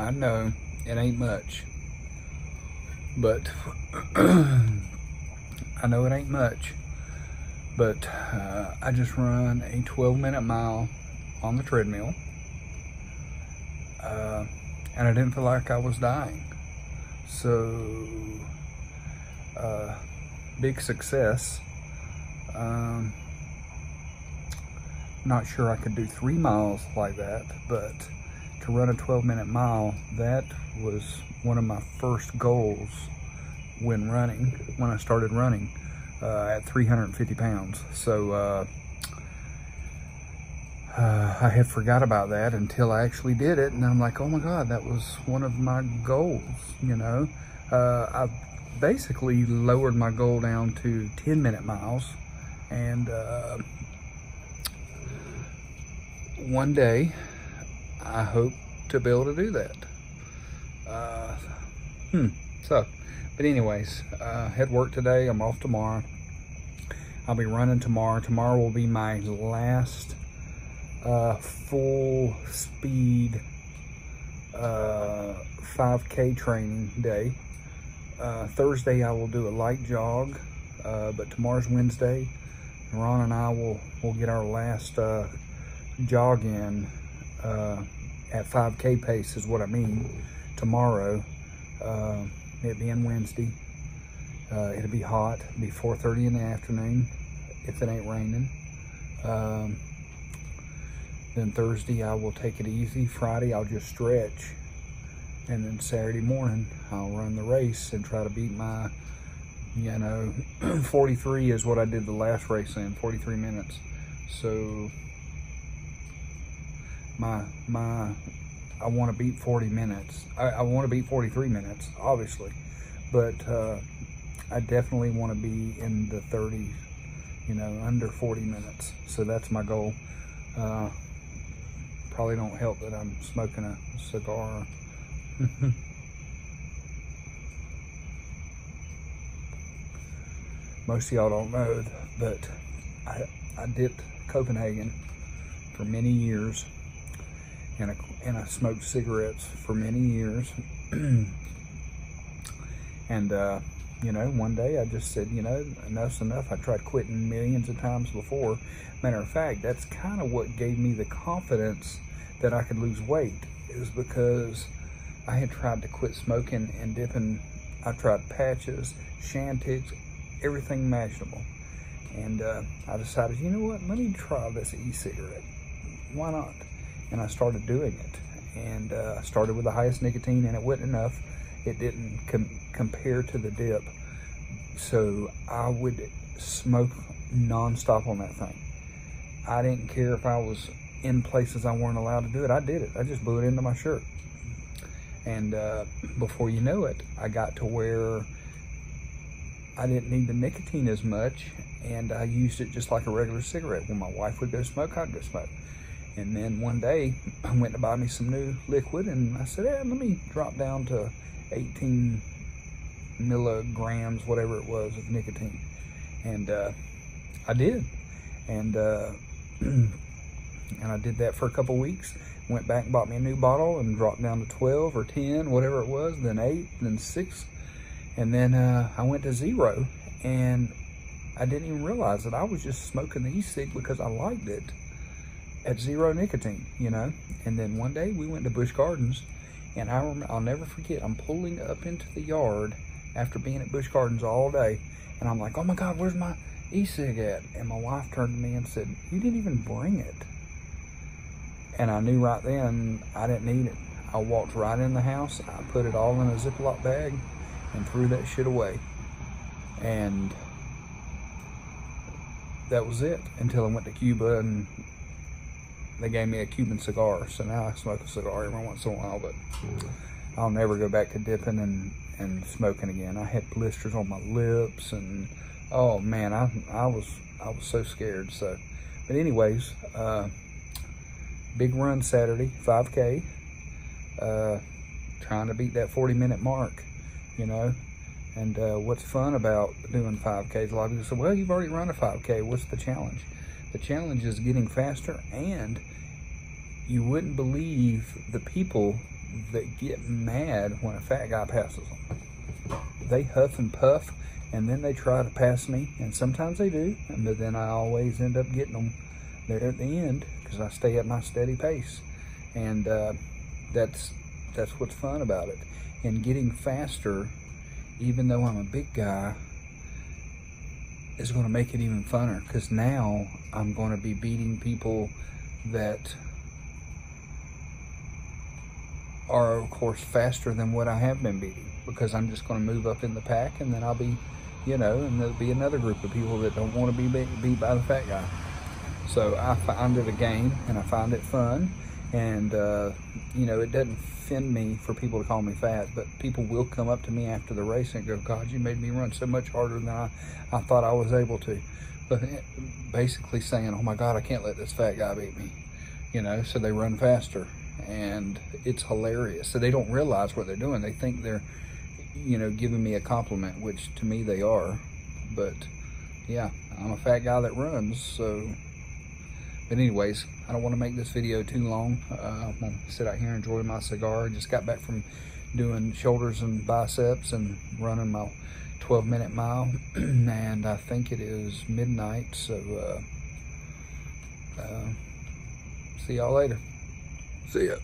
I know it ain't much, but I know it ain't much, but I just run a 12-minute mile on the treadmill, and I didn't feel like I was dying. So, big success. Not sure I could do 3 miles like that, but to run a 12-minute mile, that was one of my first goals when I started running at 350 pounds. So I had forgot about that until I actually did it, and I'm like, oh my God, that was one of my goals, you know. I basically lowered my goal down to 10-minute miles, and one day I hope to be able to do that. But anyways, had work today. I'm off tomorrow. I'll be running tomorrow. Tomorrow will be my last full speed 5K training day. Thursday I will do a light jog, but tomorrow's Wednesday. Ron and I will get our last jog in at 5K pace is what I mean tomorrow. It being Wednesday, it'll be hot. It'll be 4:30 in the afternoon if it ain't raining. Then Thursday I will take it easy. Friday I'll just stretch, and then Saturday morning I'll run the race and try to beat my, 43 is what I did the last race in, 43 minutes. So I want to beat 40 minutes. I want to beat 43 minutes, obviously, but I definitely want to be in the 30s, under 40 minutes. So that's my goal. Probably don't help that I'm smoking a cigar. Most of y'all don't know, but I dipped Copenhagen for many years. And I smoked cigarettes for many years. And, one day I just said, enough's enough. I tried quitting millions of times before. Matter of fact, that's kind of what gave me the confidence that I could lose weight, is because I had tried to quit smoking and dipping. I tried patches, Shantigs, everything imaginable. And I decided, you know what, let me try this e-cigarette. Why not? And I started doing it, and I started with the highest nicotine, and it wasn't enough. It didn't compare to the dip. So I would smoke nonstop on that thing. I didn't care if I was in places I weren't allowed to do it. I did it. I just blew it into my shirt. And before you know it, I got to where I didn't need the nicotine as much, and I used it just like a regular cigarette. When my wife would go smoke, I'd go smoke. And then one day, I went to buy me some new liquid, and I said, let me drop down to 18 milligrams, whatever it was, of nicotine. And I did. And I did that for a couple weeks. Went back and bought me a new bottle and dropped down to 12 or 10, whatever it was, then 8, then 6. And then I went to 0, and I didn't even realize that I was just smoking the e-cig because I liked it at 0 nicotine, And then one day we went to Busch Gardens, and I'll never forget, I'm pulling up into the yard after being at Busch Gardens all day, and I'm like, oh my God, where's my e-cig at? And my wife turned to me and said, you didn't even bring it. And I knew right then I didn't need it. I walked right in the house, I put it all in a Ziploc bag and threw that shit away. And that was it until I went to Cuba, and they gave me a Cuban cigar. So now I smoke a cigar every once in a while, but I'll never go back to dipping and smoking again. I had blisters on my lips, and oh man, I was so scared. So, but anyways, big run Saturday, 5K, trying to beat that 40-minute mark, And what's fun about doing 5Ks, a lot of people say, well, you've already run a 5K, what's the challenge? The challenge is getting faster, and you wouldn't believe the people that get mad when a fat guy passes them. They huff and puff, and then they try to pass me, and sometimes they do, but then I always end up getting them there at the end because I stay at my steady pace. And that's what's fun about it. And getting faster, even though I'm a big guy, is going to make it even funner, because now I'm going to be beating people that are, of course, faster than what I have been beating, because I'm just going to move up in the pack, and then I'll be, you know, and there'll be another group of people that don't want to be beat by the fat guy. So I find it a game, and I find it fun, and you know, it doesn't offend me for people to call me fat, but people will come up to me after the race and go, God, you made me run so much harder than I thought I was able to. But basically saying, oh my God, I can't let this fat guy beat me, you know, so they run faster. And it's hilarious. So they don't realize what they're doing. They think they're, you know, giving me a compliment, which to me they are. But yeah, I'm a fat guy that runs, so. But anyways, I don't want to make this video too long. I'm gonna sit out here and enjoy my cigar. I just got back from doing shoulders and biceps and running my 12-minute mile. And I think it is midnight, so see y'all later. See ya.